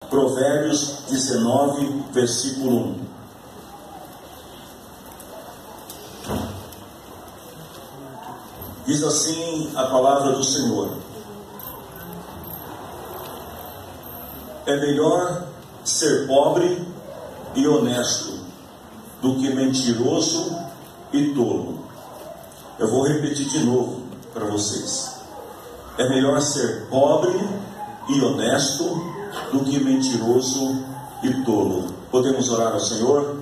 Provérbios 19, versículo 1. Diz assim a palavra do Senhor: é melhor ser pobre e honesto do que mentiroso e tolo. Eu vou repetir de novo para vocês. É melhor ser pobre e honesto do que mentiroso e tolo. Podemos orar ao Senhor?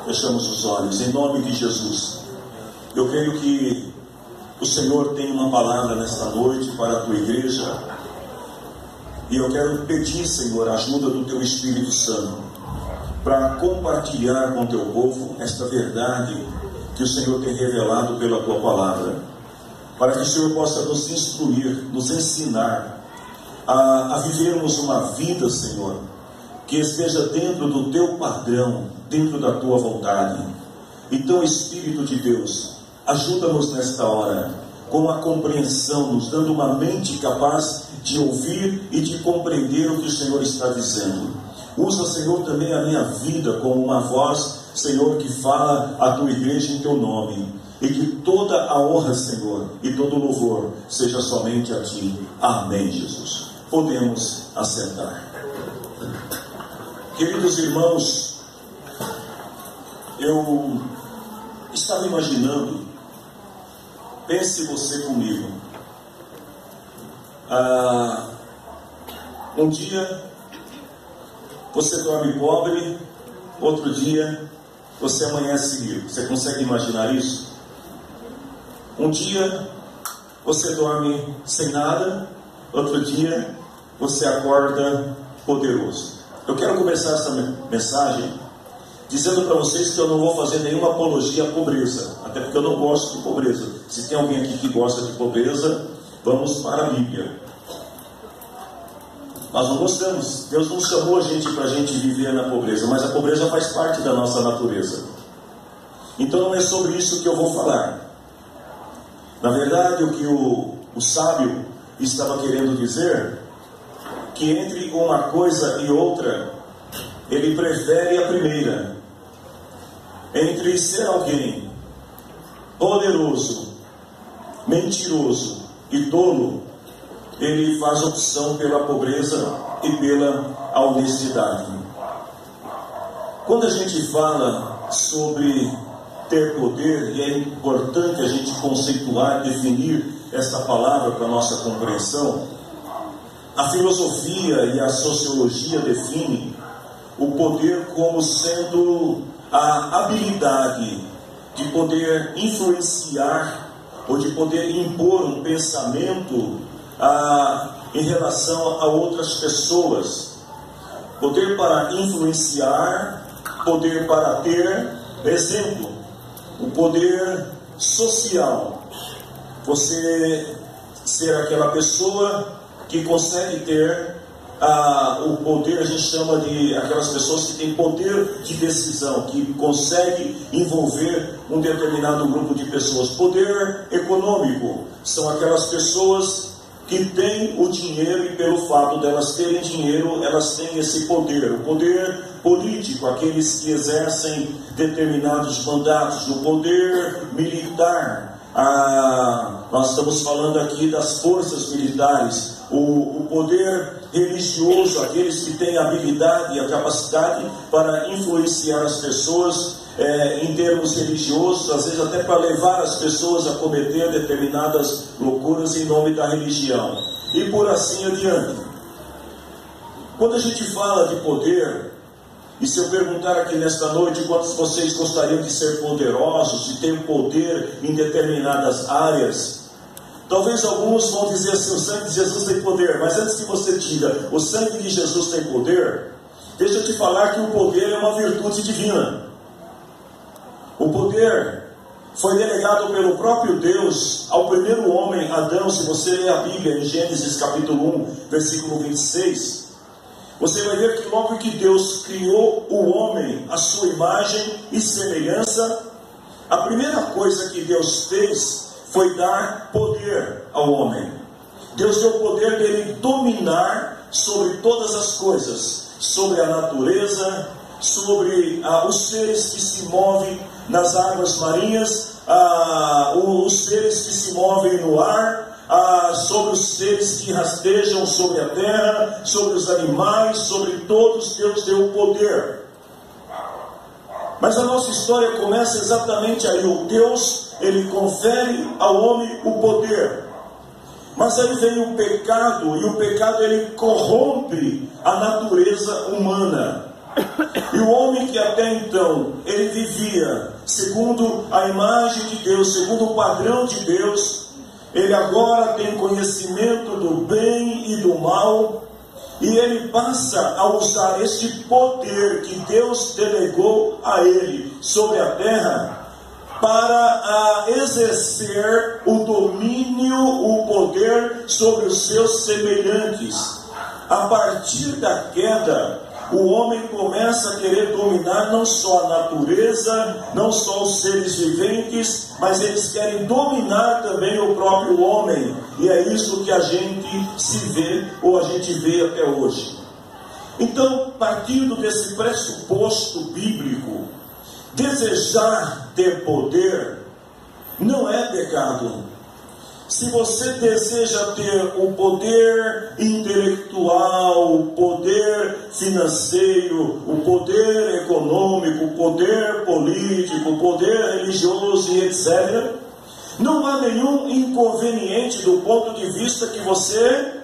Fechamos os olhos em nome de Jesus. Eu creio que o Senhor tem uma palavra nesta noite para a tua igreja, e eu quero pedir, Senhor, a ajuda do teu Espírito Santo para compartilhar com o teu povo esta verdade que o Senhor tem revelado pela tua palavra, para que o Senhor possa nos instruir, nos ensinar a vivermos uma vida, Senhor, que esteja dentro do teu padrão, dentro da tua vontade. Então, Espírito de Deus, ajuda-nos nesta hora, com a compreensão, nos dando uma mente capaz de ouvir e de compreender o que o Senhor está dizendo. Usa, Senhor, também a minha vida como uma voz, Senhor, que fala à tua igreja em teu nome. E que toda a honra, Senhor, e todo o louvor seja somente a ti. Amém, Jesus. Podemos assentar. Queridos irmãos, eu estava imaginando, pense você comigo, um dia você dorme pobre, outro dia você amanhece rico. Você consegue imaginar isso? Um dia você dorme sem nada, outro dia você acorda poderoso. Eu quero começar essa mensagem dizendo para vocês que eu não vou fazer nenhuma apologia à pobreza, até porque eu não gosto de pobreza. Se tem alguém aqui que gosta de pobreza, vamos para a Bíblia. Nós não gostamos. Deus não chamou a gente para a gente viver na pobreza, mas a pobreza faz parte da nossa natureza. Então não é sobre isso que eu vou falar. Na verdade, o que o sábio estava querendo dizer, que entre uma coisa e outra, ele prefere a primeira. Entre ser alguém poderoso, mentiroso e tolo, ele faz opção pela pobreza e pela honestidade. Quando a gente fala sobre ter poder, e é importante a gente conceituar, definir essa palavra para a nossa compreensão, a filosofia e a sociologia definem o poder como sendo a habilidade de poder influenciar ou de poder impor um pensamento em relação a outras pessoas. Poder para influenciar, poder para ter exemplo, o poder social. Você ser aquela pessoa que consegue ter o poder, a gente chama de aquelas pessoas que têm poder de decisão, que consegue envolver um determinado grupo de pessoas. Poder econômico são aquelas pessoas que têm o dinheiro, e pelo fato delas terem dinheiro, elas têm esse poder. O poder político, aqueles que exercem determinados mandatos. O poder militar, nós estamos falando aqui das forças militares. O poder religioso, aqueles que têm a habilidade e a capacidade para influenciar as pessoas em termos religiosos, às vezes até para levar as pessoas a cometer determinadas loucuras em nome da religião, e por assim adiante. Quando a gente fala de poder, e se eu perguntar aqui nesta noite quantos de vocês gostariam de ser poderosos, de ter poder em determinadas áreas, talvez alguns vão dizer assim: o sangue de Jesus tem poder. Mas antes que você diga o sangue de Jesus tem poder, deixa eu te falar que o poder é uma virtude divina. O poder foi delegado pelo próprio Deus ao primeiro homem, Adão. Se você ler a Bíblia em Gênesis capítulo 1, versículo 26, você vai ver que logo que Deus criou o homem à sua imagem e semelhança, a primeira coisa que Deus fez foi dar poder ao homem. Deus deu o poder dele dominar sobre todas as coisas, sobre a natureza, sobre os seres que se movem nas águas marinhas, os seres que se movem no ar, sobre os seres que rastejam sobre a terra, sobre os animais, sobre todos. Deus deu poder. Mas a nossa história começa exatamente aí. O Deus, ele confere ao homem o poder. Mas aí vem o pecado, e o pecado ele corrompe a natureza humana. E o homem que até então ele vivia segundo a imagem de Deus, segundo o padrão de Deus, ele agora tem conhecimento do bem e do mal, e ele passa a usar este poder que Deus delegou a ele sobre a terra para exercer o domínio, o poder sobre os seus semelhantes. A partir da queda, o homem começa a querer dominar não só a natureza, não só os seres viventes, mas eles querem dominar também o próprio homem. E é isso que a gente se vê, ou a gente vê até hoje. Então, partindo desse pressuposto bíblico, desejar ter poder não é pecado. Se você deseja ter o poder intelectual, o poder financeiro, o poder econômico, o poder político, o poder religioso e etc., não há nenhum inconveniente do ponto de vista que você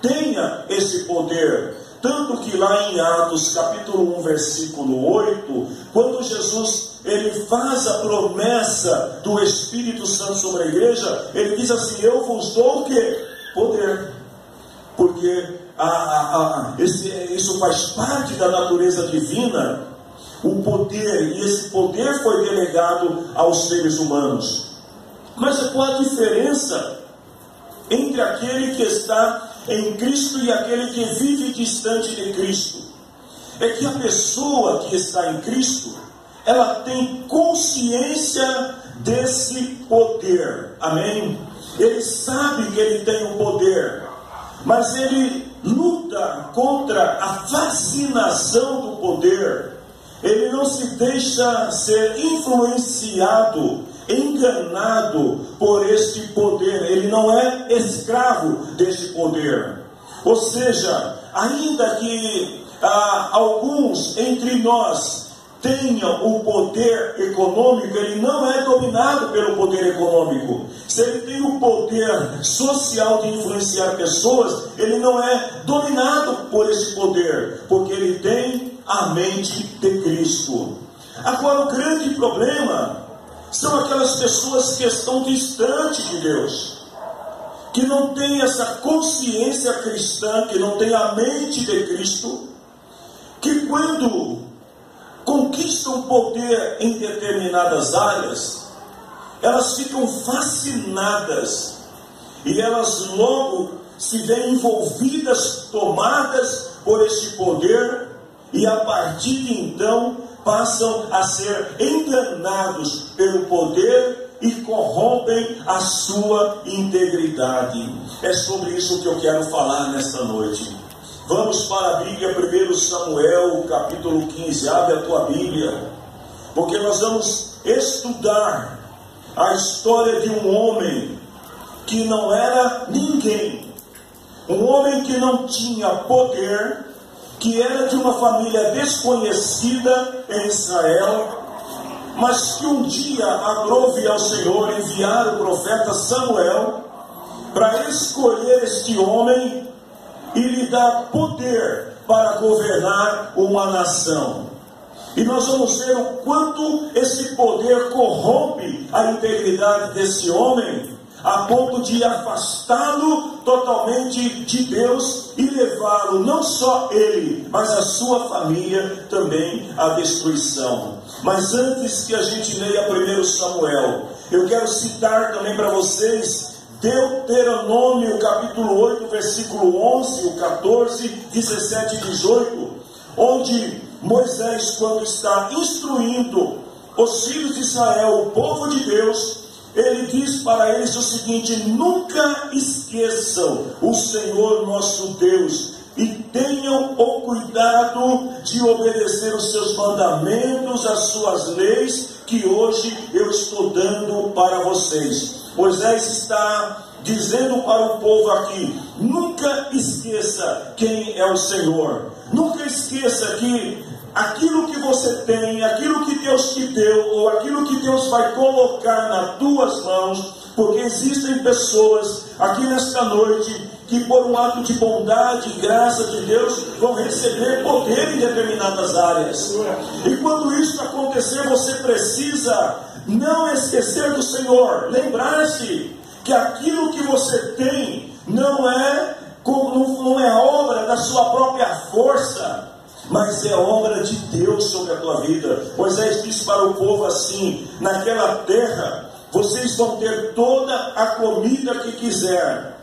tenha esse poder. Tanto que lá em Atos capítulo 1, versículo 8, quando Jesus ele faz a promessa do Espírito Santo sobre a igreja, ele diz assim: eu vos dou o quê? Poder. Porque isso faz parte da natureza divina, o poder, e esse poder foi delegado aos seres humanos. Mas qual a diferença entre aquele que está em Cristo e aquele que vive distante de Cristo? É que a pessoa que está em Cristo, ela tem consciência desse poder, amém? Ele sabe que ele tem o poder, mas ele luta contra a fascinação do poder. Ele não se deixa ser influenciado, enganado por este poder. Ele não é escravo deste poder. Ou seja, ainda que alguns entre nós tenham o poder econômico, ele não é dominado pelo poder econômico. Se ele tem o poder social de influenciar pessoas, ele não é dominado por esse poder, porque ele tem a mente de Cristo. Agora, o grande problema são aquelas pessoas que estão distantes de Deus, que não têm essa consciência cristã, que não têm a mente de Cristo, que quando conquistam poder em determinadas áreas, elas ficam fascinadas e elas logo se veem envolvidas, tomadas por este poder, e a partir de então passam a ser enganados pelo poder e corrompem a sua integridade. É sobre isso que eu quero falar nesta noite. Vamos para a Bíblia, 1 Samuel, capítulo 15. Abre a tua Bíblia, porque nós vamos estudar a história de um homem que não era ninguém, um homem que não tinha poder, que era de uma família desconhecida em Israel, mas que um dia aprove ao Senhor enviar o profeta Samuel para escolher este homem e lhe dar poder para governar uma nação. E nós vamos ver o quanto esse poder corrompe a integridade desse homem, a ponto de afastá-lo totalmente de Deus e levá-lo, não só ele, mas a sua família também à destruição. Mas antes que a gente leia 1 Samuel, eu quero citar também para vocês Deuteronômio capítulo 8, versículo 11, o 14, 17 e 18, onde Moisés, quando está instruindo os filhos de Israel, o povo de Deus, ele diz para eles o seguinte: nunca esqueçam o Senhor nosso Deus, e tenham o cuidado de obedecer os seus mandamentos, as suas leis, que hoje eu estou dando para vocês. Moisés está dizendo para o povo aqui: nunca esqueça quem é o Senhor. Nunca esqueça que aquilo que você tem, aquilo que Deus te deu, ou aquilo que Deus vai colocar nas tuas mãos, porque existem pessoas aqui nesta noite que por um ato de bondade e graça de Deus vão receber poder em determinadas áreas. E quando isso acontecer, você precisa não esquecer do Senhor, lembrar-se que aquilo que você tem não é obra da sua própria força, mas é obra de Deus sobre a tua vida. Moisés disse para o povo assim: naquela terra vocês vão ter toda a comida que quiser,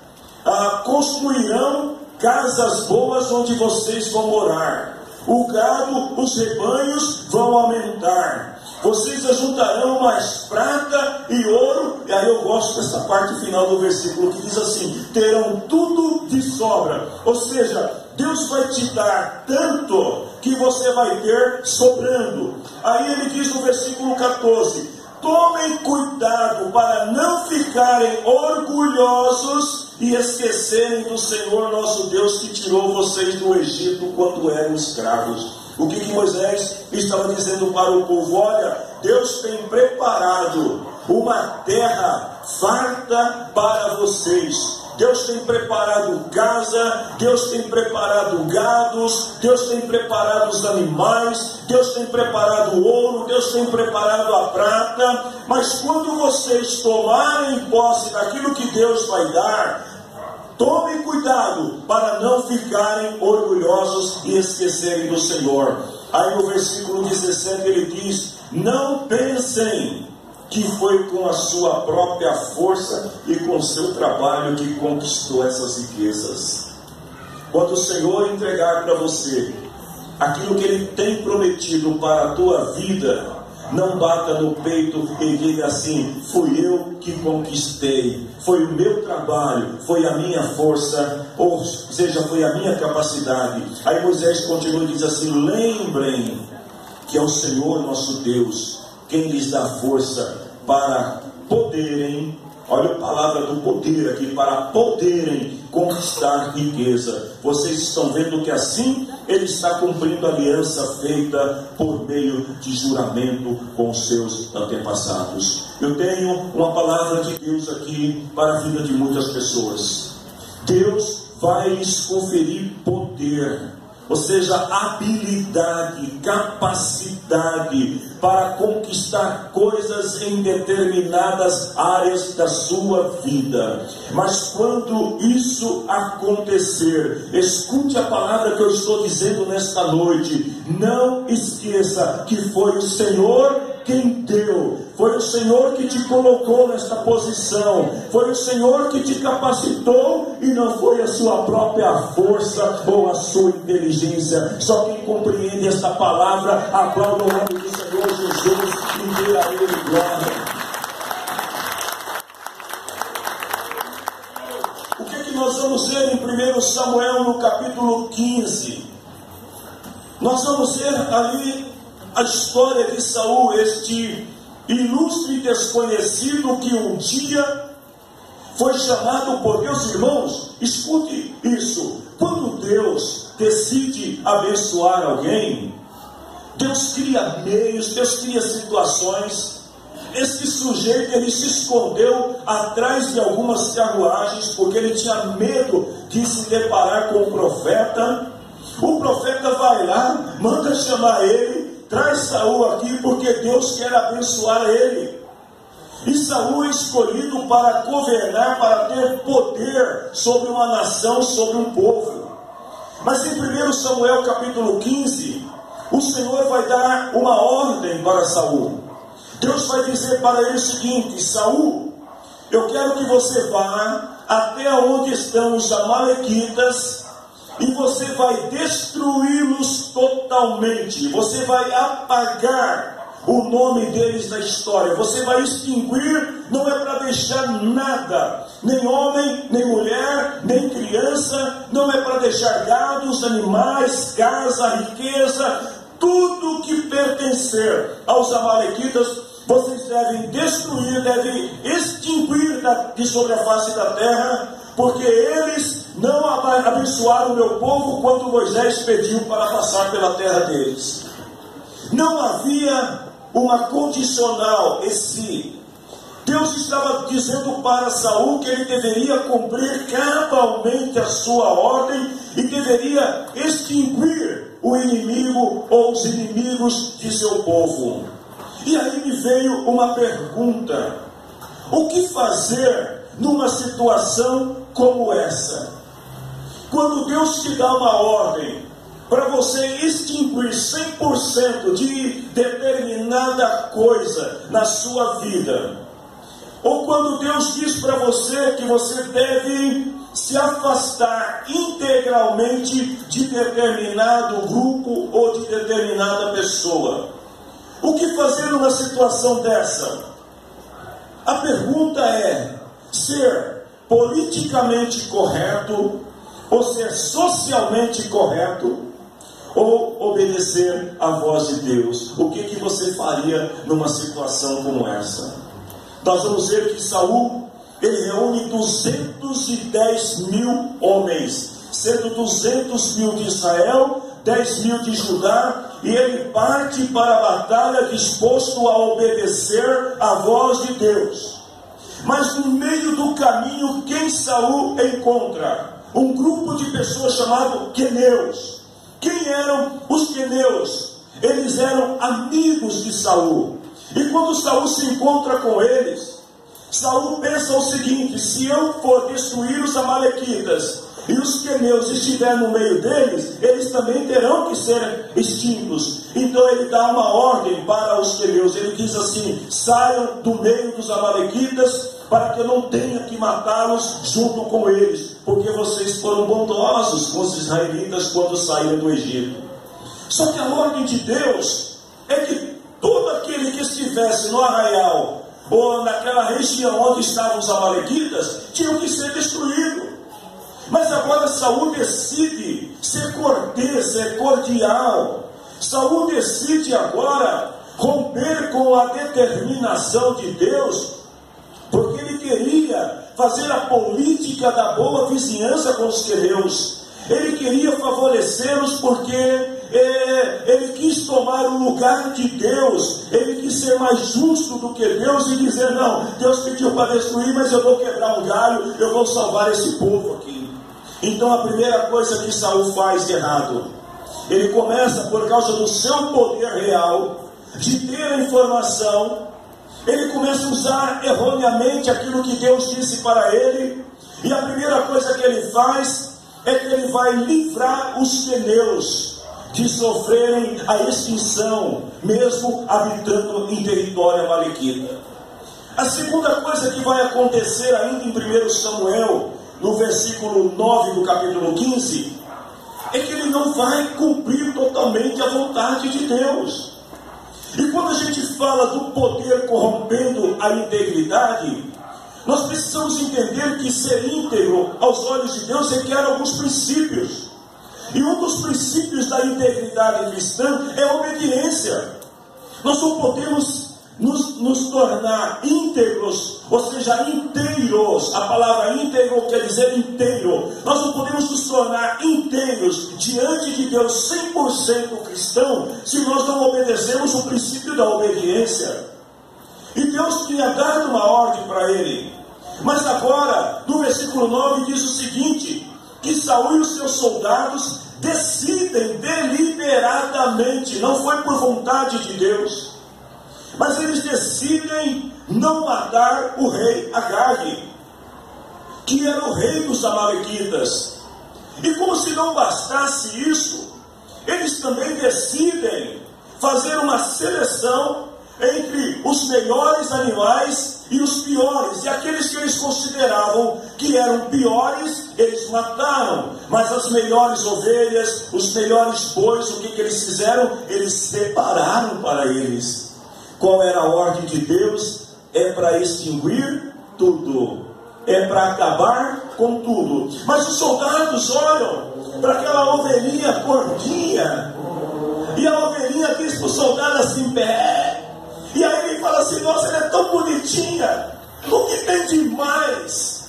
construirão casas boas onde vocês vão morar, o gado, os rebanhos vão aumentar, vocês ajuntarão mais prata e ouro. E aí eu gosto dessa parte final do versículo que diz assim: terão tudo de sobra. Ou seja, Deus vai te dar tanto que você vai ter sobrando. Aí ele diz no versículo 14: tomem cuidado para não ficarem orgulhosos e esquecerem do Senhor nosso Deus, que tirou vocês do Egito quando eram escravos. O que Moisés estava dizendo para o povo? Olha, Deus tem preparado uma terra farta para vocês. Deus tem preparado casa, Deus tem preparado gados, Deus tem preparado os animais, Deus tem preparado o ouro, Deus tem preparado a prata. Mas quando vocês tomarem posse daquilo que Deus vai dar, tomem cuidado para não ficarem orgulhosos e esquecerem do Senhor. Aí no versículo 17 ele diz: não pensem que foi com a sua própria força e com o seu trabalho que conquistou essas riquezas. Quando o Senhor entregar para você aquilo que Ele tem prometido para a tua vida, não bata no peito e diga assim: fui eu que conquistei, foi o meu trabalho, foi a minha força, ou seja, foi a minha capacidade. Aí Moisés continua e diz assim: lembrem que é o Senhor nosso Deus quem lhes dá força para poderem, olha a palavra do poder aqui, para poderem conquistar riqueza. Vocês estão vendo que assim Ele está cumprindo a aliança feita por meio de juramento com os seus antepassados. Eu tenho uma palavra de Deus aqui para a vida de muitas pessoas. Deus vai lhes conferir poder, ou seja, habilidade, capacidade para conquistar coisas em determinadas áreas da sua vida. Mas quando isso acontecer, escute a palavra que eu estou dizendo nesta noite: não esqueça que foi o Senhor quem deu, foi o Senhor que te colocou nesta posição, foi o Senhor que te capacitou, e não foi a sua própria força ou a sua inteligência. Só quem compreende esta palavra aplauda o nome do Senhor Jesus e dê a Ele glória. O que nós vamos ver em 1 Samuel no capítulo 15? Nós vamos ver ali a história de Saul, este ilustre desconhecido que um dia foi chamado por Deus. Irmãos, escute isso: quando Deus decide abençoar alguém, Deus cria meios, Deus cria situações. Esse sujeito, ele se escondeu atrás de algumas carruagens, porque ele tinha medo de se deparar com o profeta. O profeta vai lá, manda chamar ele, traz Saul aqui, porque Deus quer abençoar ele. E Saul é escolhido para governar, para ter poder sobre uma nação, sobre um povo. Mas em 1 Samuel capítulo 15, o Senhor vai dar uma ordem para Saul. Deus vai dizer para ele o seguinte: Saul, eu quero que você vá até onde estão os amalequitas, e você vai destruí-los totalmente. Você vai apagar o nome deles na história. Você vai extinguir, não é para deixar nada, nem homem, nem mulher, nem criança, não é para deixar gados, animais, casa, riqueza, tudo que pertencer aos amalequitas, vocês devem destruir, devem extinguir de sobre a face da terra, porque eles não abençoaram o meu povo quando Moisés pediu para passar pela terra deles. Não havia uma condicional, Deus estava dizendo para Saul que ele deveria cumprir cabalmente a sua ordem e deveria extinguir o inimigo ou os inimigos de seu povo. E aí me veio uma pergunta: o que fazer numa situação como essa? Quando Deus te dá uma ordem para você extinguir 100% de determinada coisa na sua vida, ou quando Deus diz para você que você deve se afastar integralmente de determinado grupo ou de determinada pessoa, o que fazer numa situação dessa? A pergunta é: ser politicamente correto, ou ser socialmente correto, ou obedecer à voz de Deus? O que você faria numa situação como essa? Nós vamos ver que Saul, ele reúne 210 mil homens, sendo 200 mil de Israel, 10 mil de Judá, e ele parte para a batalha disposto a obedecer à voz de Deus. Mas no meio do caminho, quem Saul encontra? Um grupo de pessoas chamado queneus. Quem eram os queneus? Eles eram amigos de Saul. E quando Saul se encontra com eles, Saul pensa o seguinte: se eu for destruir os amalequitas e os queneus estiverem no meio deles, eles também terão que ser extintos. Então ele dá uma ordem para os queneus. Ele diz assim: saiam do meio dos amalequitas, para que eu não tenha que matá-los junto com eles, porque vocês foram bondosos com os israelitas quando saíram do Egito. Só que a ordem de Deus é que todo aquele que estivesse no arraial ou naquela região onde estavam os amalequitas tinham que ser destruídos. Mas agora Saul decide ser cortês, ser cordial. Saul decide agora romper com a determinação de Deus, porque ele queria fazer a política da boa vizinhança com os queneus. Ele queria favorecê-los porque ele quis tomar o lugar de Deus. Ele quis ser mais justo do que Deus e dizer: não, Deus pediu para destruir, mas eu vou quebrar um galho, eu vou salvar esse povo aqui. Então a primeira coisa que Saul faz de errado, ele começa, por causa do seu poder real, de ter a informação, ele começa a usar erroneamente aquilo que Deus disse para ele. E a primeira coisa que ele faz é que ele vai livrar os queneus de sofrerem a extinção, mesmo habitando em território amalequita. A segunda coisa que vai acontecer ainda em 1 Samuel, no versículo 9 do capítulo 15, é que ele não vai cumprir totalmente a vontade de Deus. E quando a gente fala do poder corrompendo a integridade, nós precisamos entender que ser íntegro aos olhos de Deus requer alguns princípios. E um dos princípios da integridade cristã é a obediência. Nós não podemos nos tornar íntegros, ou seja, inteiros. A palavra íntegro quer dizer inteiro. Nós não podemos nos tornar inteiros diante de Deus 100% cristão se nós não obedecemos o princípio da obediência. E Deus tinha dado uma ordem para ele. Mas agora, no versículo 9 diz o seguinte: que Saul e os seus soldados decidem deliberadamente, não foi por vontade de Deus, mas eles decidem não matar o rei Agag, que era o rei dos amalequitas. E como se não bastasse isso, eles também decidem fazer uma seleção entre os melhores animais e os piores, e aqueles que eles consideravam que eram piores, eles mataram, mas as melhores ovelhas, os melhores bois, o que eles fizeram? Eles separaram para eles. Qual era a ordem de Deus? É para extinguir tudo, é para acabar com tudo. Mas os soldados olham para aquela ovelhinha gordinha, e a ovelhinha diz para o soldado assim: pé. E aí ele fala assim: nossa, ela é tão bonitinha, o que tem de mais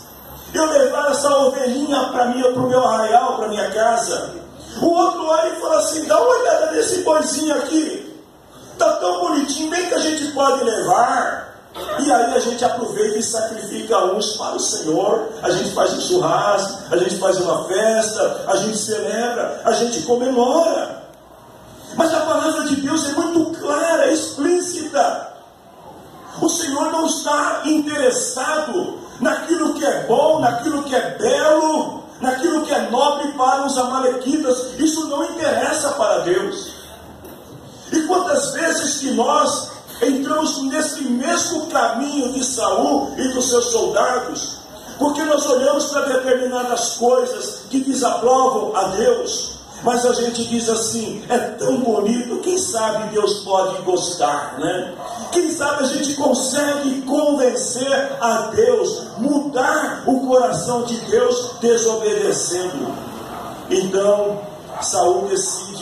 eu levar essa ovelhinha para o meu arraial, para minha casa? O outro olha e fala assim: dá uma olhada nesse boizinho aqui, está tão bonitinho, nem que a gente pode levar. E aí a gente aproveita e sacrifica uns para o Senhor. A gente faz um churrasco, a gente faz uma festa, a gente celebra, a gente comemora. Mas a palavra de Deus é muito clara, explícita. O Senhor não está interessado naquilo que é bom, naquilo que é belo, naquilo que é nobre para os amalequitas. Isso não interessa para Deus. E quantas vezes que nós entramos nesse mesmo caminho de Saul e dos seus soldados, porque nós olhamos para determinadas coisas que desaprovam a Deus, mas a gente diz assim: é tão bonito, quem sabe Deus pode gostar, né? Quem sabe a gente consegue convencer a Deus, mudar o coração de Deus desobedecendo. Então Saul decide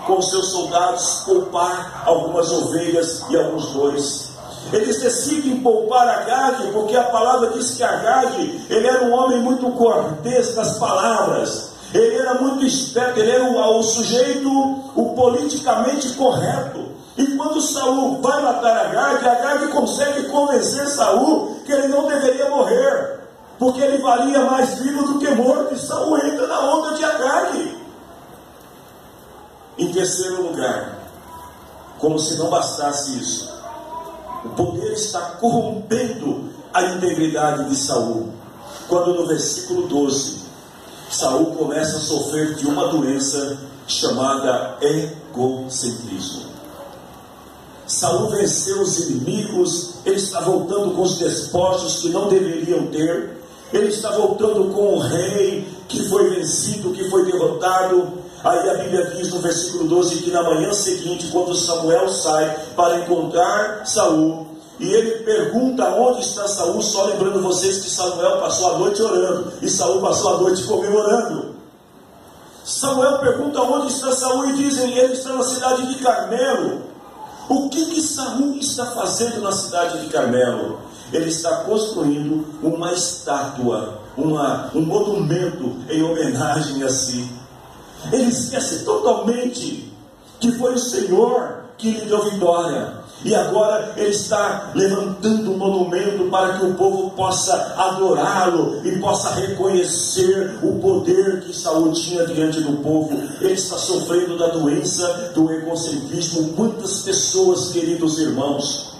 com seus soldados poupar algumas ovelhas e alguns bois. Eles decidem poupar Agag, porque a palavra diz que Agag, ele era um homem muito cortês nas palavras, ele era muito esperto, ele era o sujeito, o politicamente correto. E quando Saul vai matar Agag, Agag consegue convencer Saul que ele não deveria morrer, porque ele valia mais vivo do que morto, e Saul entra na onda de Agag. Em terceiro lugar, como se não bastasse isso, o poder está corrompendo a integridade de Saul, quando no versículo 12, Saul começa a sofrer de uma doença chamada egocentrismo. Saul venceu os inimigos, ele está voltando com os despojos que não deveriam ter, ele está voltando com o rei que foi vencido, que foi derrotado. Aí a Bíblia diz no versículo 12 que na manhã seguinte, quando Samuel sai para encontrar Saul, e ele pergunta onde está Saul, só lembrando vocês que Samuel passou a noite orando, e Saul passou a noite comemorando. Samuel pergunta onde está Saul, e dizem: ele está na cidade de Carmelo. O que Saul está fazendo na cidade de Carmelo? Ele está construindo uma estátua, um monumento em homenagem a si. Ele esquece totalmente que foi o Senhor que lhe deu vitória. E agora ele está levantando um monumento para que o povo possa adorá-lo e possa reconhecer o poder que Saul tinha diante do povo. Ele está sofrendo da doença do egocentrismo. Muitas pessoas, queridos irmãos,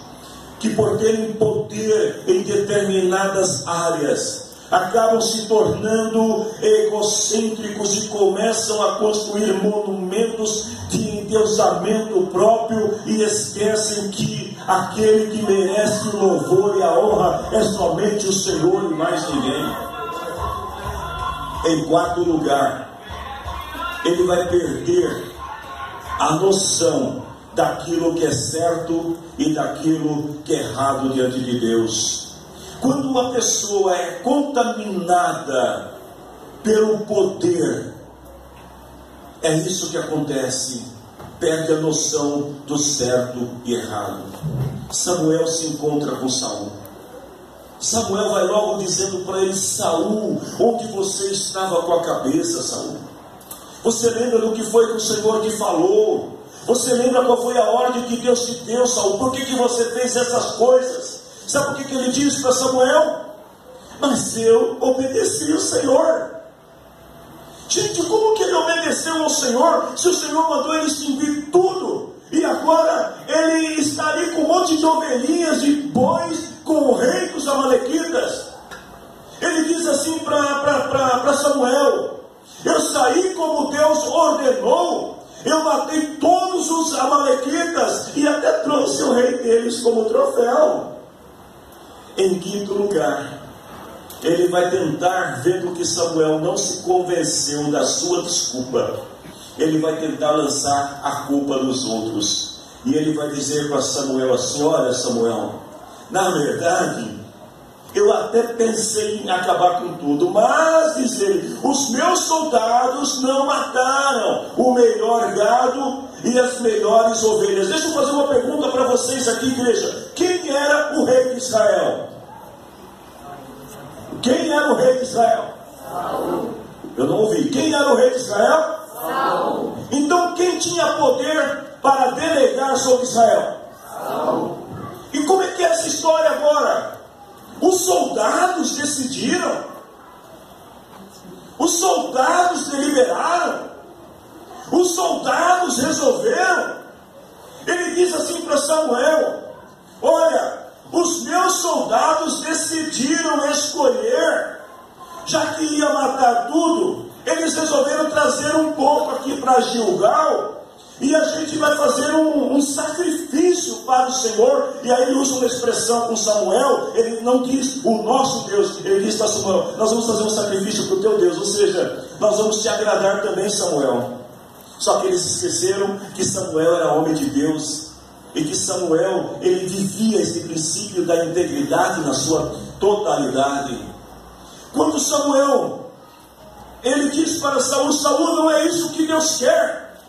que por terem poder em determinadas áreas, acabam se tornando egocêntricos e começam a construir monumentos de endeusamento próprio e esquecem que aquele que merece o louvor e a honra é somente o Senhor e mais ninguém. Em quarto lugar, ele vai perder a noção daquilo que é certo e daquilo que é errado diante de Deus. Quando uma pessoa é contaminada pelo poder, é isso que acontece, perde a noção do certo e errado. Samuel se encontra com Saul. Samuel vai logo dizendo para ele: Saul, onde você estava com a cabeça, Saul? Você lembra do que foi que o Senhor te falou? Você lembra qual foi a ordem que Deus te deu, Saul? Por que você fez essas coisas? Sabe o que ele diz para Samuel? Mas eu obedeci ao Senhor. Gente, como que ele obedeceu ao Senhor, se o Senhor mandou ele extinguir tudo? E agora ele está ali com um monte de ovelhinhas e bois com o rei dos amalequitas. Ele diz assim para Samuel: eu saí como Deus ordenou, eu matei todos os amalequitas e até trouxe o rei deles como troféu. Em quinto lugar, ele vai tentar, vendo que Samuel não se convenceu da sua desculpa, ele vai tentar lançar a culpa nos outros. E ele vai dizer para Samuel assim: olha, Samuel, na verdade, eu até pensei em acabar com tudo, mas, diz ele, os meus soldados não mataram o melhor gado e as melhores ovelhas. Deixa eu fazer uma pergunta para vocês aqui, igreja. Quem era o rei de Israel? Quem era o rei de Israel? Saul. Eu não ouvi. Quem era o rei de Israel? Saul. Então quem tinha poder para delegar sobre Israel? Saul. E como é que é essa história agora? Os soldados decidiram. Os soldados deliberaram. Os soldados resolveram. Ele diz assim para Samuel: olha, os meus soldados decidiram escolher, já que ia matar tudo, eles resolveram trazer um pouco aqui para Gilgal, e a gente vai fazer um sacrifício para o Senhor. E aí ele usa uma expressão com Samuel, ele não diz o nosso Deus, ele diz para Samuel: nós vamos fazer um sacrifício para o teu Deus, ou seja, nós vamos te agradar também, Samuel. Só que eles esqueceram que Samuel era homem de Deus, e que Samuel, ele vivia esse princípio da integridade na sua totalidade. Quando Samuel, ele diz para Saul: Saul, não é isso que Deus quer.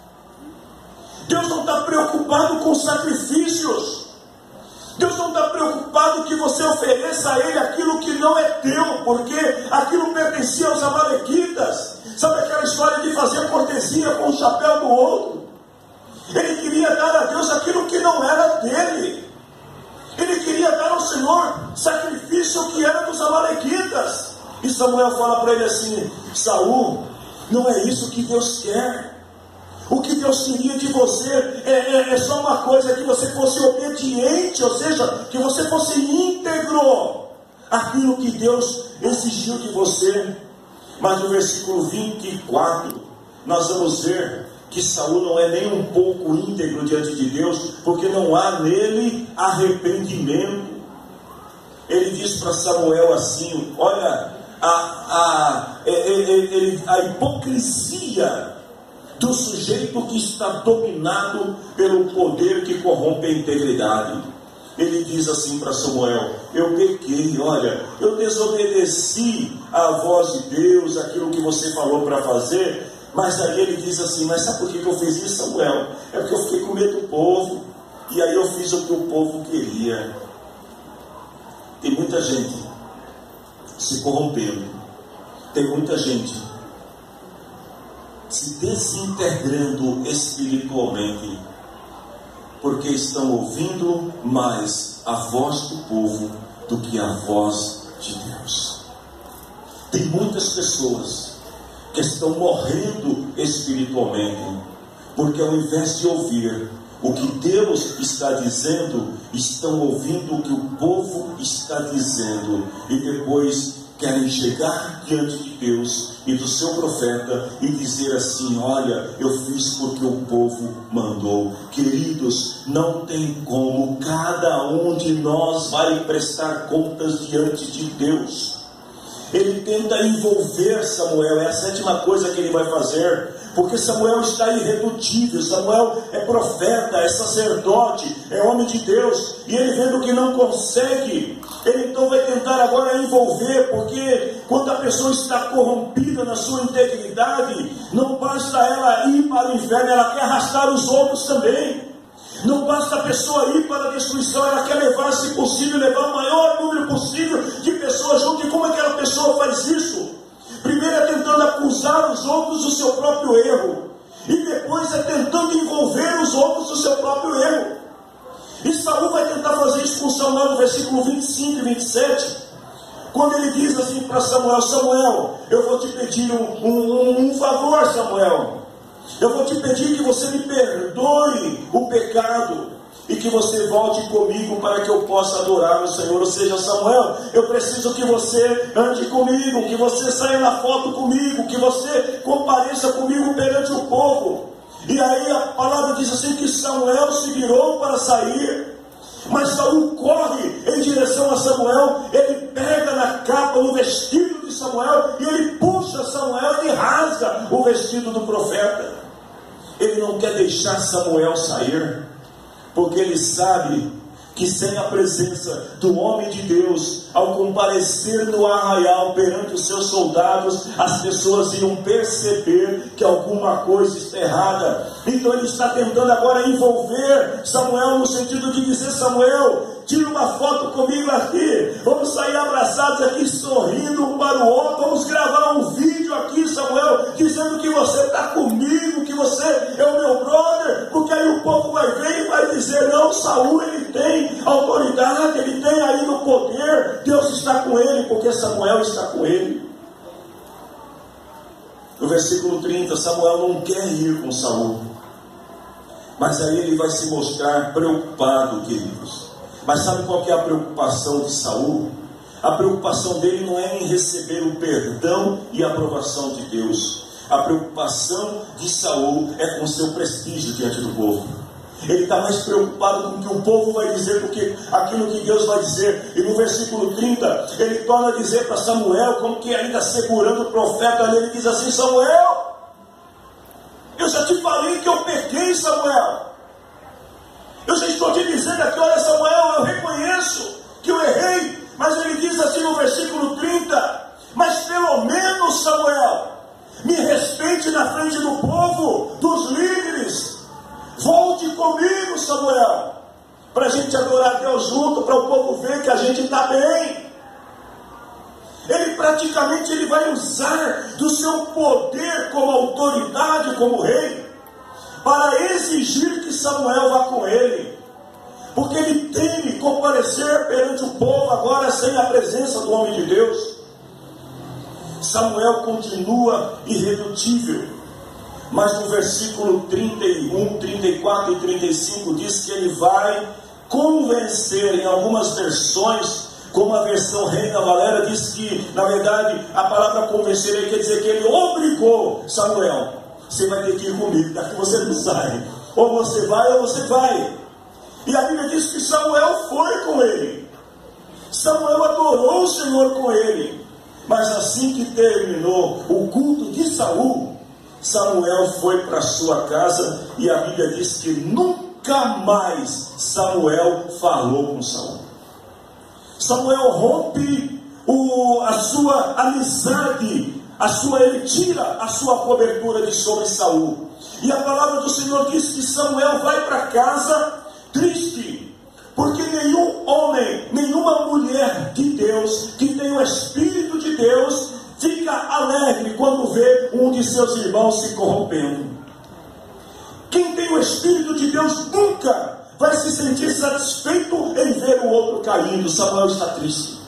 Deus não está preocupado com sacrifícios. Deus não está preocupado que você ofereça a Ele aquilo que não é teu, porque aquilo pertencia aos amalequitas. Sabe aquela história de fazer cortesia com o chapéu do outro? Ele queria dar a Deus aquilo que não era dele. Ele queria dar ao Senhor sacrifício que era dos amalequitas. E Samuel fala para ele assim: Saul, não é isso que Deus quer. O que Deus queria de você é só uma coisa, que você fosse obediente, ou seja, que você fosse íntegro aquilo que Deus exigiu de você. Mas no versículo 24, nós vamos ver que Saul não é nem um pouco íntegro diante de Deus, porque não há nele arrependimento. Ele diz para Samuel assim: olha, a hipocrisia do sujeito que está dominado pelo poder que corrompe a integridade. Ele diz assim para Samuel: eu pequei, olha, eu desobedeci à voz de Deus, aquilo que você falou para fazer. Mas aí ele diz assim: mas sabe por que eu fiz isso, Samuel? É porque eu fiquei com medo do povo, e aí eu fiz o que o povo queria. Tem muita gente se corrompendo, tem muita gente se desintegrando espiritualmente, porque estão ouvindo mais a voz do povo do que a voz de Deus. Tem muitas pessoas que estão morrendo espiritualmente, porque ao invés de ouvir o que Deus está dizendo, estão ouvindo o que o povo está dizendo, e depois querem chegar diante de Deus e do seu profeta e dizer assim: olha, eu fiz porque o povo mandou. Queridos, não tem como. Cada um de nós vai prestar contas diante de Deus. Ele tenta envolver Samuel, é a sétima coisa que ele vai fazer, porque Samuel está irredutível. Samuel é profeta, é sacerdote, é homem de Deus, e ele vendo que não consegue, ele então vai tentar agora envolver, porque quando a pessoa está corrompida na sua integridade, não basta ela ir para o inferno, ela quer arrastar os outros também. Não basta a pessoa ir para a destruição, ela quer levar, se possível, levar o maior número possível de pessoas junto. E como aquela pessoa faz isso? Primeiro é tentando acusar os outros do seu próprio erro, e depois é tentando envolver os outros do seu próprio erro. E Saul vai tentar fazer isso com Samuel no versículo 25 e 27, quando ele diz assim para Samuel: Samuel, eu vou te pedir um favor, Samuel. Eu vou te pedir que você me perdoe o pecado e que você volte comigo para que eu possa adorar o Senhor. Ou seja, Samuel, eu preciso que você ande comigo, que você saia na foto comigo, que você compareça comigo perante o povo. E aí a palavra diz assim que Samuel se virou para sair, mas Saul corre em direção a Samuel, ele pega na capa o vestido de Samuel e ele puxa Samuel e rasga o vestido do profeta. Ele não quer deixar Samuel sair. porque ele sabe que sem a presença do homem de Deus, ao comparecer no arraial perante os seus soldados, as pessoas iam perceber que alguma coisa está errada. Então ele está tentando agora envolver Samuel no sentido de dizer: Samuel, tira uma foto comigo aqui, vamos sair abraçados aqui, sorrindo um para o outro, vamos gravar um vídeo aqui, Samuel, dizendo que você está comigo, que você é o meu brother, porque aí o povo vai ver e vai dizer: não, Saul, ele tem autoridade, ele tem aí no poder, Deus está com ele, porque Samuel está com ele. No versículo 30, Samuel não quer ir com Saul, mas aí ele vai se mostrar preocupado, queridos. Mas sabe qual que é a preocupação de Saul? A preocupação dele não é em receber o perdão e a aprovação de Deus. A preocupação de Saul é com o seu prestígio diante do povo. Ele está mais preocupado com o que o povo vai dizer do que aquilo que Deus vai dizer. E no versículo 30, ele torna a dizer para Samuel, como que ainda segurando o profeta ali, ele diz assim: Samuel, eu já te falei que eu pequei, Samuel. Eu já estou te dizendo aqui: olha, Samuel, eu reconheço que eu errei. Mas ele diz assim no versículo 30, mas pelo menos, Samuel, me respeite na frente do povo, dos líderes. Volte comigo, Samuel, para a gente adorar a Deus junto, para o povo ver que a gente está bem. Ele praticamente vai usar do seu poder como autoridade, como rei, para exigir que Samuel vá com ele, porque ele teme comparecer perante o povo agora sem a presença do homem de Deus. Samuel continua irredutível, mas no versículo 31, 34 e 35 diz que ele vai convencer. Em algumas versões, como a versão Reina Valera, diz que na verdade a palavra convencer ele quer dizer que ele obrigou Samuel: você vai ter que ir comigo, daqui você não sai, ou você vai ou você vai. E a Bíblia diz que Samuel foi com ele. Samuel adorou o Senhor com ele. Mas assim que terminou o culto de Saul, Samuel foi para sua casa, e a Bíblia diz que nunca mais Samuel falou com Saul. Samuel rompe a sua amizade, ele tira a sua cobertura de sobre Saul. E a palavra do Senhor diz que Samuel vai para casa triste, porque nenhum homem, nenhuma mulher de Deus, que tem o Espírito de Deus, fica alegre quando vê um de seus irmãos se corrompendo. Quem tem o Espírito de Deus nunca vai se sentir satisfeito em ver o outro caindo. Samuel está triste.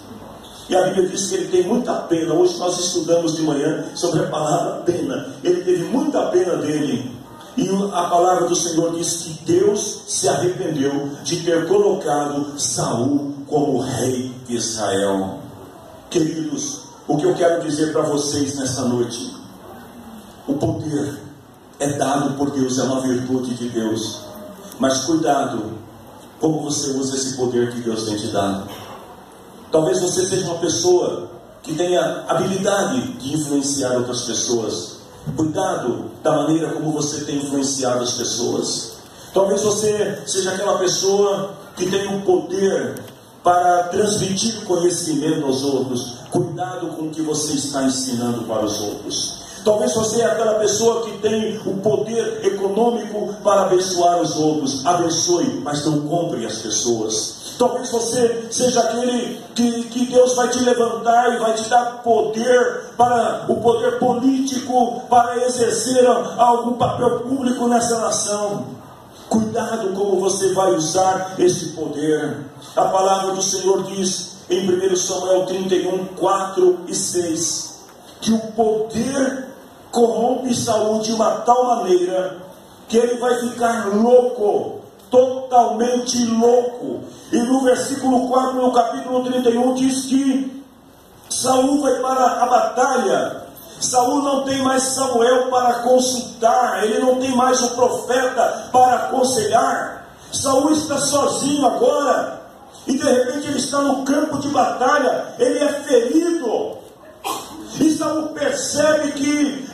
E a Bíblia diz que ele tem muita pena. Hoje nós estudamos de manhã sobre a palavra pena. Ele teve muita pena dele. E a palavra do Senhor diz que Deus se arrependeu de ter colocado Saul como rei de Israel. Queridos, o que eu quero dizer para vocês nessa noite: o poder é dado por Deus, é uma virtude de Deus. Mas cuidado como você usa esse poder que Deus tem te dado. Talvez você seja uma pessoa que tenha habilidade de influenciar outras pessoas. Cuidado da maneira como você tem influenciado as pessoas. Talvez você seja aquela pessoa que tem o poder para transmitir conhecimento aos outros. Cuidado com o que você está ensinando para os outros. Talvez você é aquela pessoa que tem o poder econômico para abençoar os outros. Abençoe, mas não compre as pessoas. Talvez você seja aquele que Deus vai te levantar e vai te dar poder, para o poder político, para exercer algum papel público nessa nação. Cuidado como você vai usar esse poder. A palavra do Senhor diz em 1 Samuel 31, 4 e 6, que o poder corrompe Saul de uma tal maneira que ele vai ficar louco, totalmente louco. E no versículo 4, no capítulo 31, diz que Saul vai para a batalha. Saul não tem mais Samuel para consultar, ele não tem mais o profeta para aconselhar. Saul está sozinho agora, e de repente ele está no campo de batalha, ele é ferido. E Saul percebe que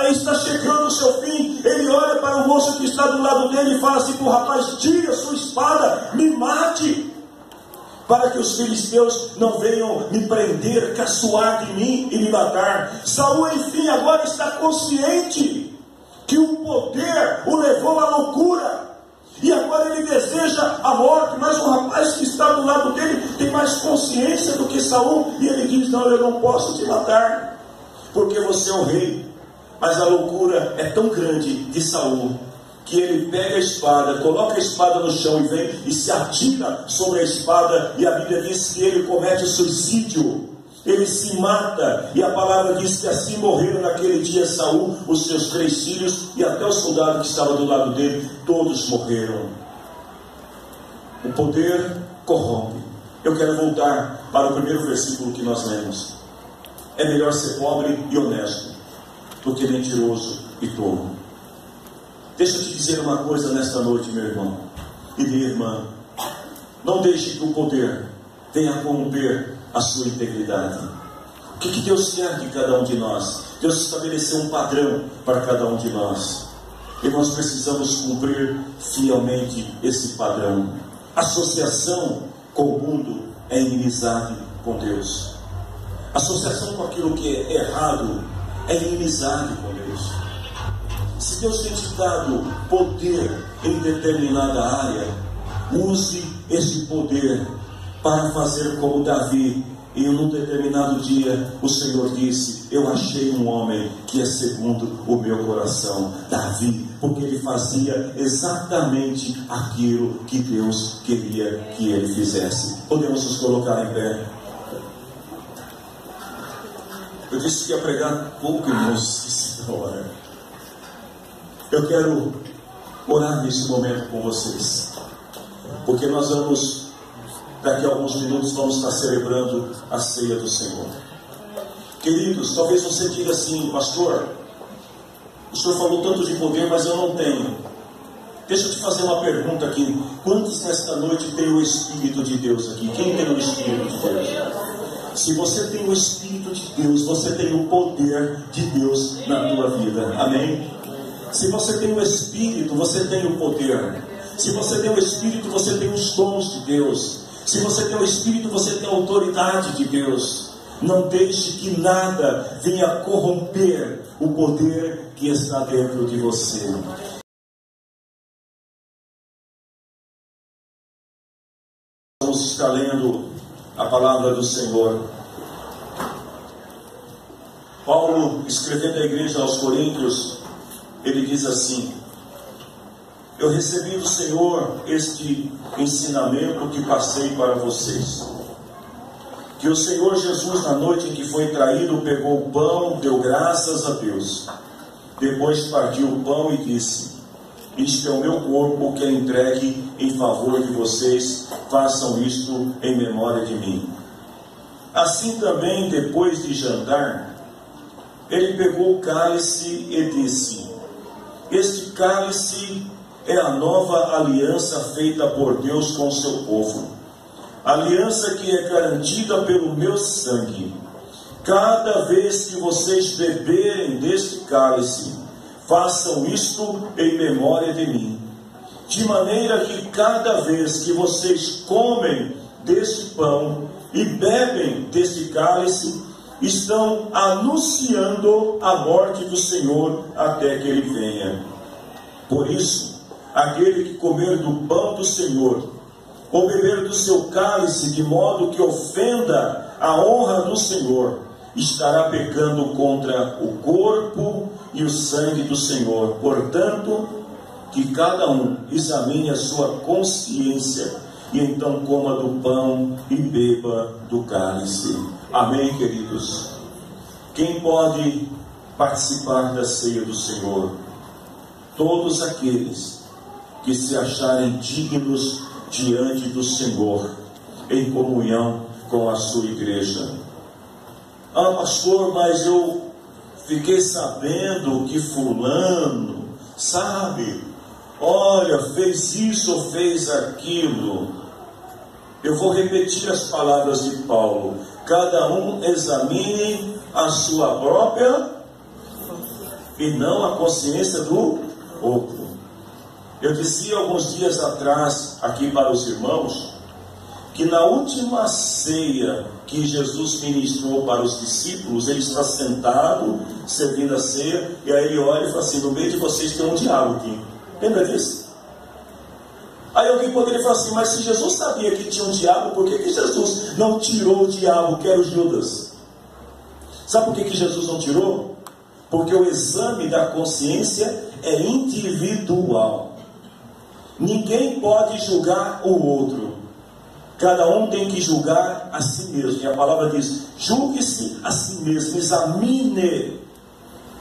está chegando o seu fim, ele olha para o moço que está do lado dele e fala assim para o rapaz: tire a sua espada, me mate, para que os filisteus não venham me prender, caçoar de mim e me matar. Saul, enfim, agora está consciente que o poder o levou à loucura, e agora ele deseja a morte. Mas o rapaz que está do lado dele tem mais consciência do que Saul, e ele diz: não, eu não posso te matar, porque você é o rei. Mas a loucura é tão grande de Saul, que ele pega a espada, coloca a espada no chão e vem e se atira sobre a espada, e a Bíblia diz que ele comete suicídio, ele se mata, e a palavra diz que assim morreram naquele dia Saul, os seus 3 filhos, e até o soldado que estava do lado dele, todos morreram. O poder corrompe. Eu quero voltar para o primeiro versículo que nós lemos. É melhor ser pobre e honesto do que mentiroso e tolo. Deixa eu te dizer uma coisa nesta noite, meu irmão e minha irmã. Não deixe que o poder venha corromper a sua integridade. O que Deus quer de cada um de nós? Deus estabeleceu um padrão para cada um de nós, e nós precisamos cumprir fielmente esse padrão. Associação com o mundo é inimizade com Deus. Associação com aquilo que é errado é inimizade com Deus. Se Deus tem te dado poder em determinada área, use esse poder para fazer como Davi. E num determinado dia o Senhor disse: eu achei um homem que é segundo o meu coração, Davi, porque ele fazia exatamente aquilo que Deus queria que ele fizesse. Podemos nos colocar em pé? Eu disse que ia pregar pouco, irmãos, essa hora. Eu quero orar nesse momento com vocês, porque nós vamos, daqui a alguns minutos, vamos estar celebrando a ceia do Senhor. Queridos, talvez você diga assim: pastor, o senhor falou tanto de poder, mas eu não tenho. Deixa eu te fazer uma pergunta aqui: quantos nesta noite tem o Espírito de Deus aqui? Quem tem o Espírito de Deus? Se você tem o Espírito de Deus, você tem o poder de Deus na tua vida. Amém? Se você tem o Espírito, você tem o poder. Se você tem o Espírito, você tem os dons de Deus. Se você tem o Espírito, você tem a autoridade de Deus. Não deixe que nada venha corromper o poder que está dentro de você. Vamos estar lendo a palavra do Senhor. Paulo, escrevendo à igreja aos Coríntios, ele diz assim: eu recebi do Senhor este ensinamento que passei para vocês, que o Senhor Jesus, na noite em que foi traído, pegou o pão, deu graças a Deus, depois partiu o pão e disse: isto é o meu corpo que é entregue em favor de vocês, façam isto em memória de mim. Assim também, depois de jantar, ele pegou o cálice e disse: este cálice é a nova aliança feita por Deus com o seu povo, aliança que é garantida pelo meu sangue. Cada vez que vocês beberem deste cálice, façam isto em memória de mim. De maneira que cada vez que vocês comem deste pão e bebem deste cálice, estão anunciando a morte do Senhor até que Ele venha. Por isso, aquele que comer do pão do Senhor, ou beber do seu cálice de modo que ofenda a honra do Senhor, estará pecando contra o corpo e o sangue do Senhor. Portanto, que cada um examine a sua consciência, e então coma do pão e beba do cálice. Amém, queridos? Quem pode participar da ceia do Senhor? Todos aqueles que se acharem dignos diante do Senhor, em comunhão com a sua igreja. Ah, pastor, mas eu fiquei sabendo que fulano, sabe, olha, fez isso ou fez aquilo. Eu vou repetir as palavras de Paulo: cada um examine a sua própria e não a consciência do outro. Eu dizia alguns dias atrás aqui para os irmãos que na última ceia que Jesus ministrou para os discípulos, ele está sentado servindo a ceia, e aí ele olha e fala assim: no meio de vocês tem um diabo aqui. Lembra disso? Aí alguém poderia falar assim: mas se Jesus sabia que tinha um diabo, por que Jesus não tirou o diabo, que era o Judas? Sabe por que Jesus não tirou? Porque o exame da consciência é individual. Ninguém pode julgar o outro. Cada um tem que julgar a si mesmo. E a palavra diz: julgue-se a si mesmo, examine.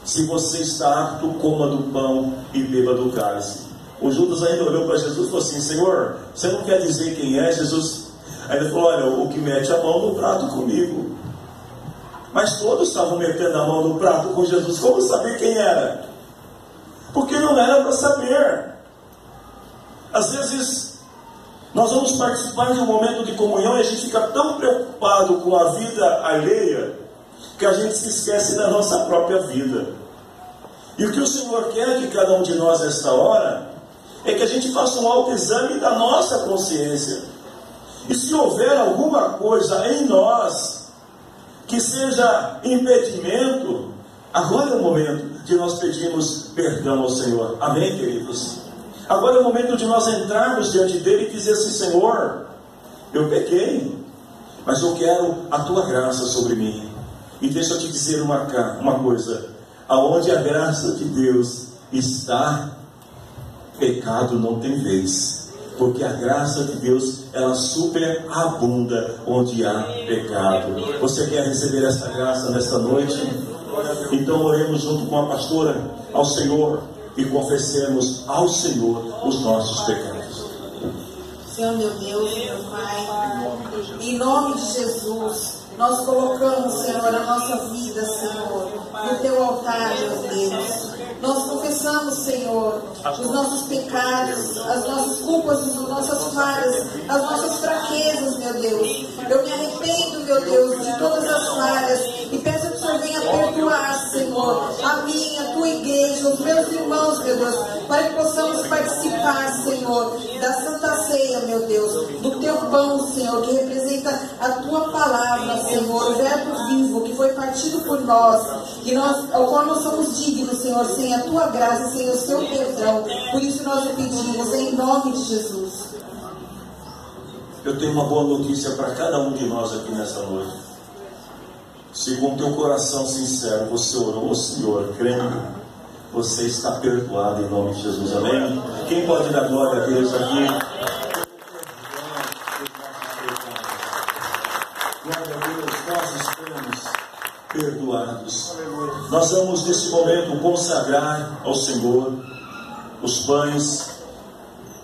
Se você está apto, coma do pão e beba do cálice. O Judas ainda olhou para Jesus e falou assim: Senhor, você não quer dizer quem é, Jesus? Aí ele falou: olha, o que mete a mão no prato comigo. Mas todos estavam metendo a mão no prato com Jesus. Como saber quem era? Porque não era para saber. Às vezes nós vamos participar de um momento de comunhão e a gente fica tão preocupado com a vida alheia que a gente se esquece da nossa própria vida. E o que o Senhor quer de cada um de nós nesta hora é que a gente faça um autoexame da nossa consciência. E se houver alguma coisa em nós que seja impedimento, agora é o momento de nós pedirmos perdão ao Senhor. Amém, queridos? Agora é o momento de nós entrarmos diante dele e dizer assim: Senhor, eu pequei, mas eu quero a tua graça sobre mim. E deixa eu te dizer uma coisa: aonde a graça de Deus está, pecado não tem vez. Porque a graça de Deus, ela superabunda onde há pecado. Você quer receber essa graça nesta noite? Então oremos junto com a pastora ao Senhor e confessemos ao Senhor os nossos pecados. Senhor, meu Deus, meu Pai, em nome de Jesus, nós colocamos, Senhor, a nossa vida, Senhor, no teu altar, meu Deus. Nós confessamos, Senhor, os nossos pecados, as nossas culpas, as nossas falhas, as nossas fraquezas, meu Deus. Eu me arrependo, meu Deus, de todas as falhas e peço que o Senhor venha perdoar, Senhor, a mim, a tua igreja, os meus irmãos, meu Deus, para que possamos participar, Senhor, da Santa Ceia, meu Deus, do teu pão, Senhor, que representa a tua palavra, Senhor, o verbo vivo que foi partido por nós, ao qual nós somos dignos, Senhor, sem a tua graça, sem o seu perdão. Por isso nós o pedimos, em nome de Jesus. Eu tenho uma boa notícia para cada um de nós aqui nessa noite. Se com teu coração sincero você orou ao Senhor, crendo, você está perdoado em nome de Jesus. Amém? Quem pode dar glória a Deus aqui? Glória a Deus, nós estamos perdoados. Nós vamos nesse momento consagrar ao Senhor os pães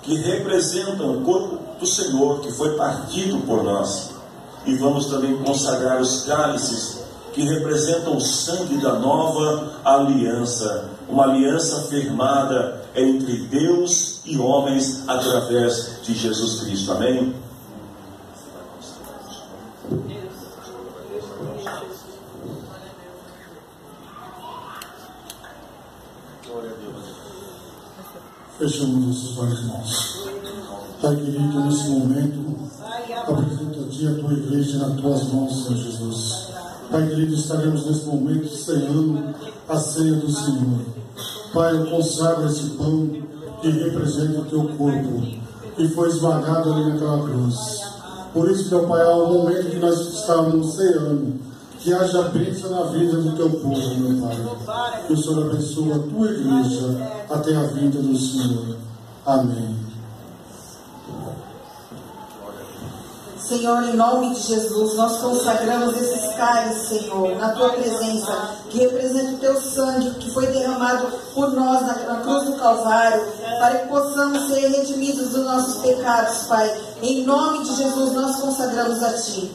que representam o corpo do Senhor, que foi partido por nós. E vamos também consagrar os cálices que representam o sangue da nova aliança, uma aliança firmada entre Deus e homens através de Jesus Cristo. Amém? Fechamos nossos olhos, irmãos. Pai querido, nesse momento, apresento a Ti a Tua igreja nas Tuas mãos, Senhor Jesus. Pai querido, estaremos nesse momento ceando a ceia do Senhor. Pai, eu consagro esse pão que representa o Teu corpo, que foi esmagado ali naquela cruz. Por isso, meu Pai, ao momento que nós estamos ceando, que haja bênção na vida do Teu povo, meu Pai. Que o Senhor abençoe a Tua igreja até a vinda do Senhor. Amém. Senhor, em nome de Jesus, nós consagramos esses cálices, Senhor, na Tua presença, que representa o Teu sangue, que foi derramado por nós na cruz do Calvário, para que possamos ser redimidos dos nossos pecados, Pai. Em nome de Jesus, nós consagramos a Ti.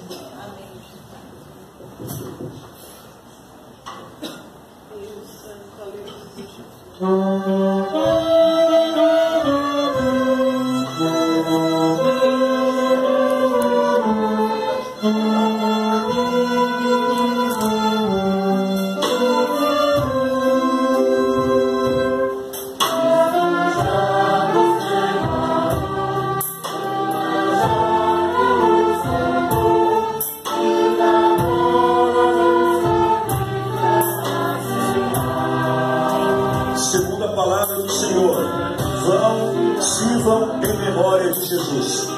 glória de Jesus.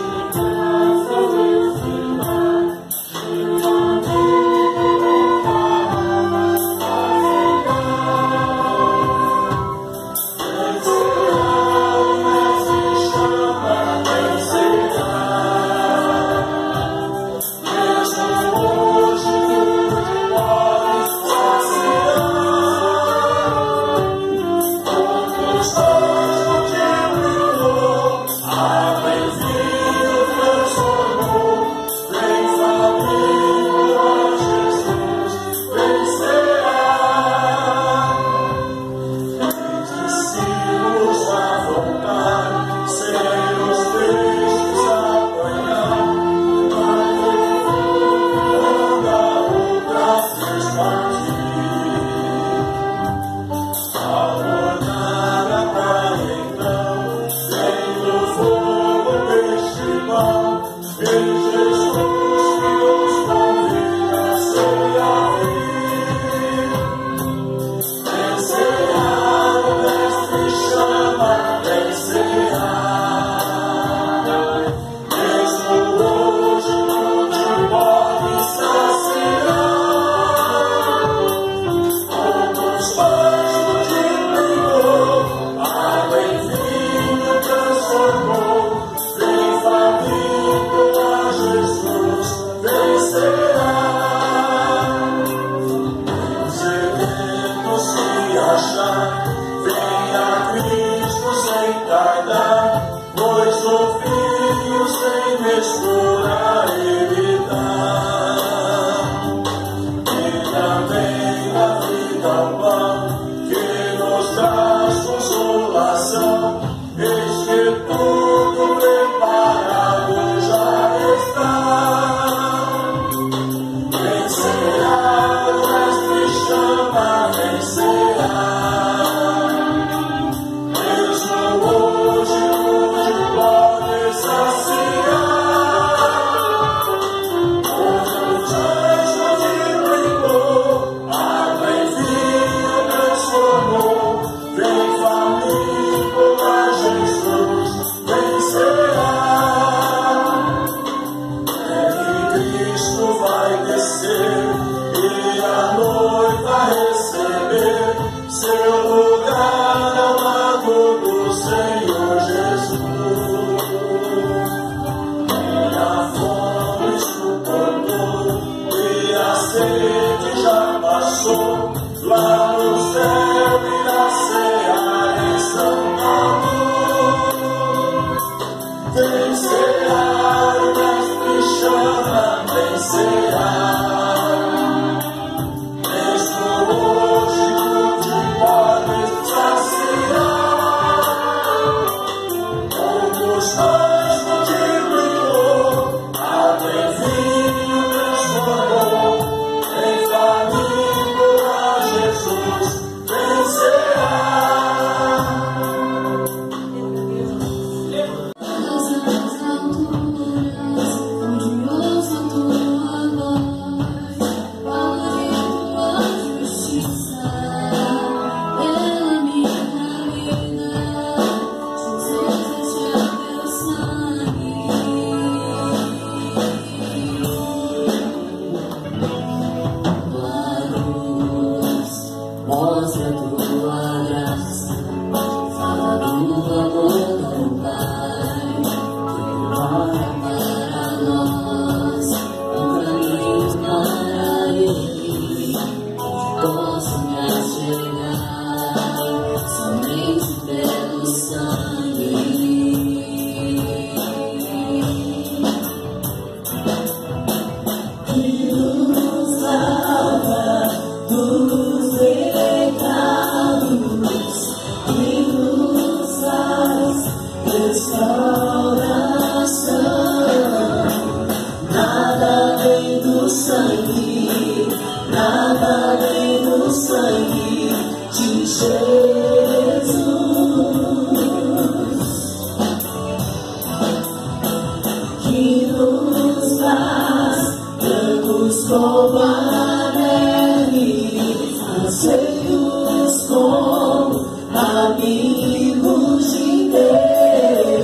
Amigos de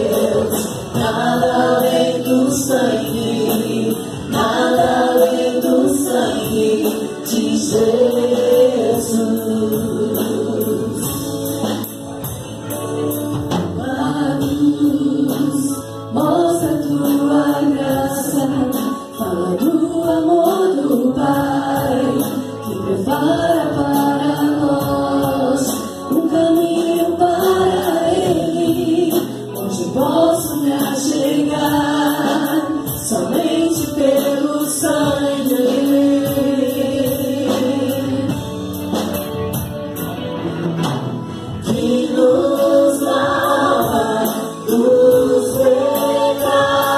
Deus, pra chegar somente pelo sangue que nos lava dos pecados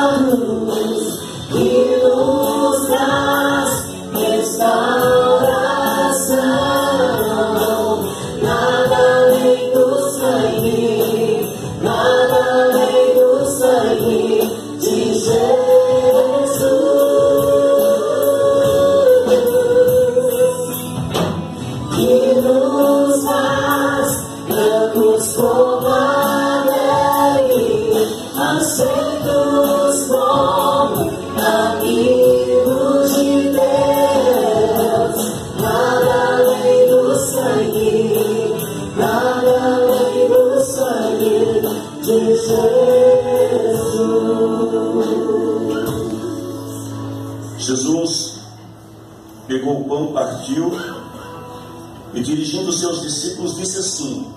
e nos traz restauração. Nada além do sangue, nada além do sangue de Jesus, que nos faz brancos como a neve, aceitos como amigos de Deus. Nada além do sangue, nada além do sangue de Jesus. Jesus pegou o pão, partiu e, dirigindo os seus discípulos, disse assim: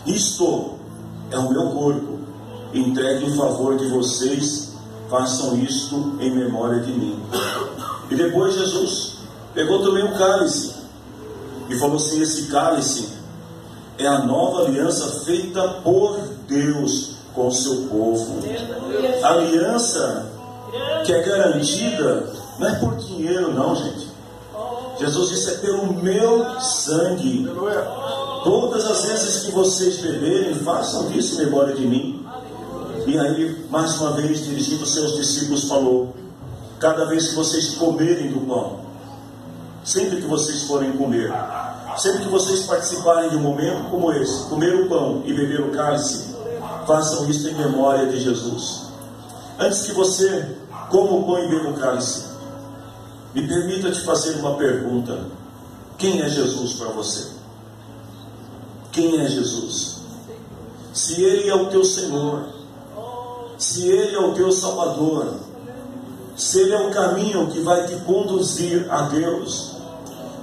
isto é o meu corpo, entregue em favor de vocês, façam isto em memória de mim. E depois Jesus pegou também o cálice e falou assim: esse cálice é a nova aliança feita por Deus com o seu povo. A aliança que é garantida não é por dinheiro não, gente. Jesus disse: é pelo meu sangue. Todas as vezes que vocês beberem, façam isso em memória de mim. E aí, mais uma vez, dirigindo os seus discípulos, falou: cada vez que vocês comerem do pão, sempre que vocês forem comer, sempre que vocês participarem de um momento como esse, comer o pão e beber o cálice, façam isso em memória de Jesus. Antes que você coma o pão e beba o cálice, me permita te fazer uma pergunta: quem é Jesus para você? Quem é Jesus? Se Ele é o teu Senhor, se Ele é o teu Salvador, se Ele é o caminho que vai te conduzir a Deus,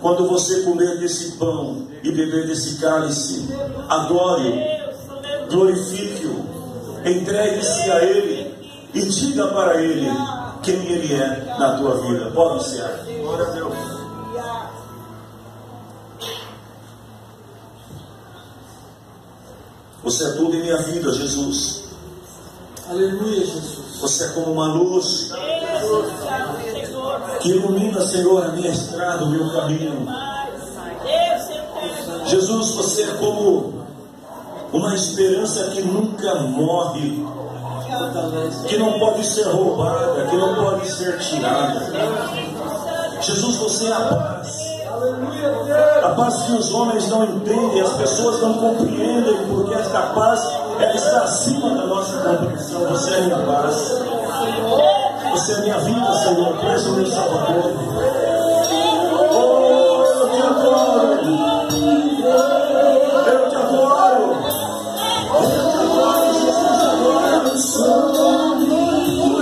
quando você comer desse pão e beber desse cálice, adore-o, glorifique-o, entregue-se a Ele e diga para Ele quem Ele é na tua vida. Pode ser. Glória a Deus. Você é tudo em minha vida, Jesus. Aleluia, Jesus. Você é como uma luz que ilumina, Senhor, a minha estrada, o meu caminho. Jesus, você é como uma esperança que nunca morre, que não pode ser roubada, que não pode ser tirada. Jesus, você é a paz. A paz que os homens não entendem, as pessoas não compreendem, porque esta paz, ela está acima da nossa compreensão. Você é a minha paz. Você é a minha vida, Senhor. Tu és o meu Salvador. Oh, eu te adoro. Eu te adoro. Eu te adoro, Jesus, agora. Tu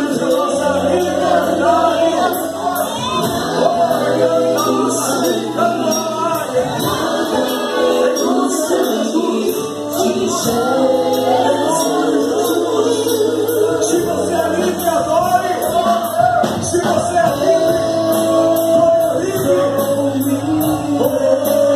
és a nossa liberdade. Se você é livre, adore. Se você é livre, glorifique.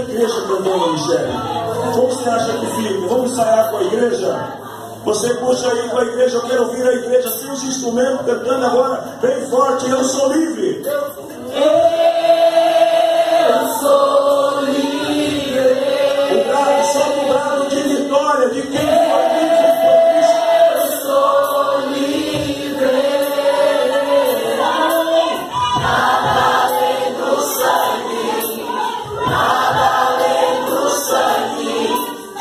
igreja cantando, Michele? Como você acha que fica? Vamos ensaiar com a igreja? Você puxa aí com a igreja, eu quero ouvir a igreja sem os instrumentos cantando agora, bem forte, eu sou livre. Eu sou livre. O brado, solta o brado de vitória, de quem foi livre por Cristo. Eu sou livre. Nada além do sangue, nada além do sangue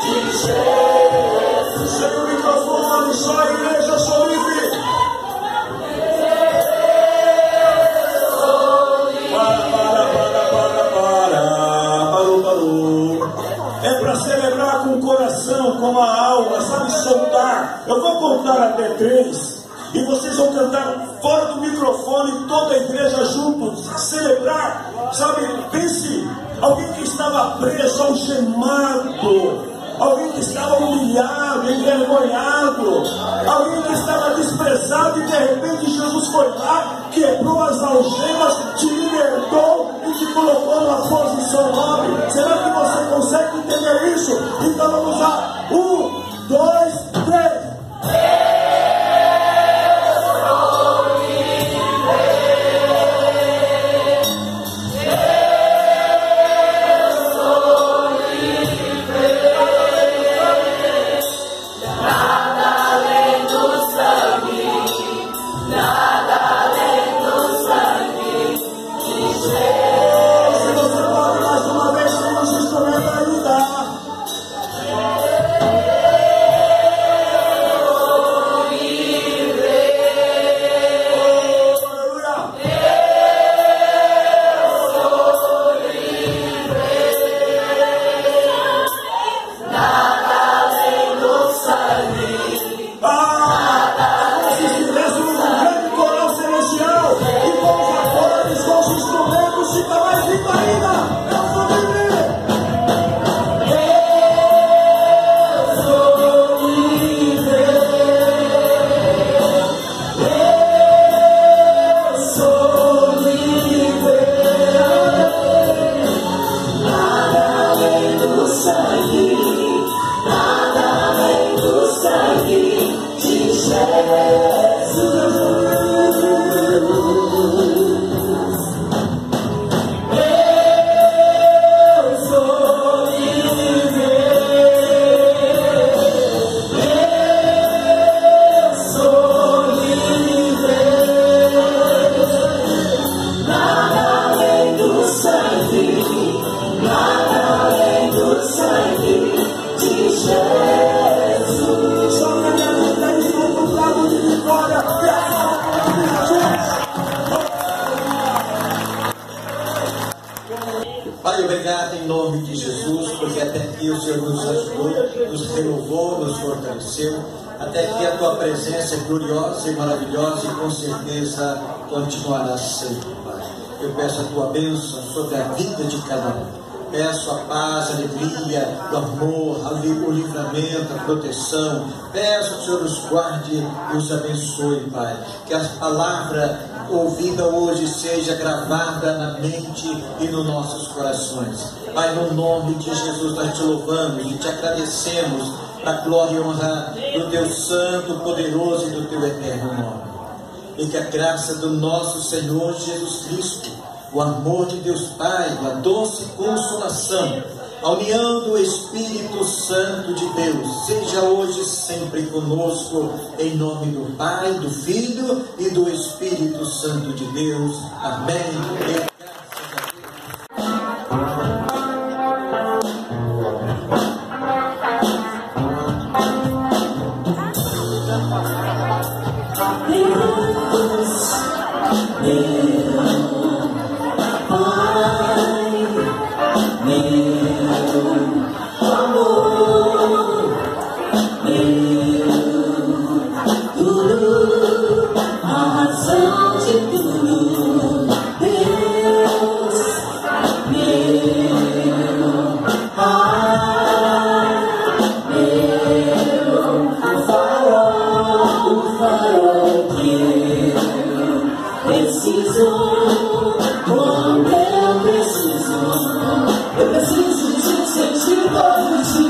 de Jesus. Sem o microfone, só a igreja, eu sou livre. Parou. É para celebrar com o coração, com a alma, sabe, soltar. Eu vou contar até 3 e vocês vão cantar fora do microfone, toda a igreja juntos, celebrar, sabe, pense, alguém que estava preso, algemado, alguém que estava humilhado, envergonhado, alguém que estava desprezado e de repente Jesus foi lá, quebrou as algemas, te libertou e te colocou numa posição nobre. Será que você consegue entender isso? Então vamos lá. 1, 2, 3. Pai, obrigado em nome de Jesus, porque até aqui o Senhor nos ajudou, nos renovou, nos fortaleceu. Até aqui a tua presença é gloriosa e maravilhosa e com certeza continuará sempre, Pai. Eu peço a tua bênção sobre a vida de cada um. Peço a paz, a alegria, o amor, o livramento, a proteção. Peço que o Senhor os guarde e os abençoe, Pai. Que a palavra ouvida hoje seja gravada na mente e nos nossos corações. Pai, no nome de Jesus nós te louvamos e te agradecemos para a glória e honra do teu santo, poderoso e do teu eterno nome. E que a graça do nosso Senhor Jesus Cristo, o amor de Deus Pai, a doce consolação, a união do Espírito Santo de Deus, seja hoje sempre conosco, em nome do Pai, do Filho e do Espírito Santo de Deus. Amém. A razão de tudo, Deus. sentido todo dia.